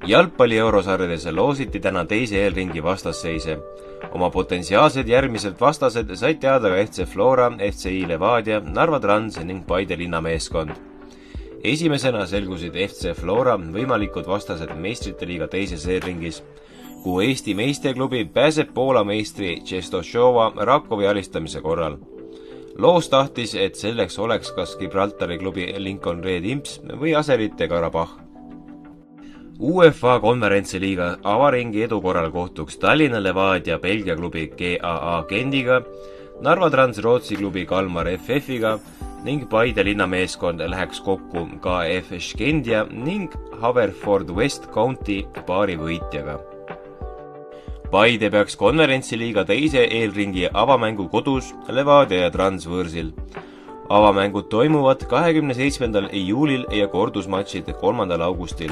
Jalgpalli eurosarjades loositi täna teise eelringi vastasseise. Oma potentsiaalsed järgmised vastased said teada ka FC Flora, FCI Levadia, Narva Trans ning Paide linnameeskond. Esimesena selgusid FC Flora võimalikud vastased meistrite liiga teises eelringis, kuhu Eesti meesteklubi pääseb Poola meistri Czestochowa Rakovi alistamise korral. Loos tahtis, et selleks oleks kas Gibraltari klubi Lincoln Red Imps või Aserite Karabakh. UEFA konverentsiliiga avaringi edu korral kohtuks Tallinna Levadia Belgia klubi GAA Gendiga, Narva Trans Rootsi klubi Kalmar FF-iga ning Paide linnameeskond läheks kokku KF Skendia ning Haverford West County paari võitjaga. Paide peaks konverentsiliiga teise eelringi avamängu kodus Levadia ja Trans võõrsil. Avamängud toimuvad 27. juulil ja kordusmatšid 3. augustil.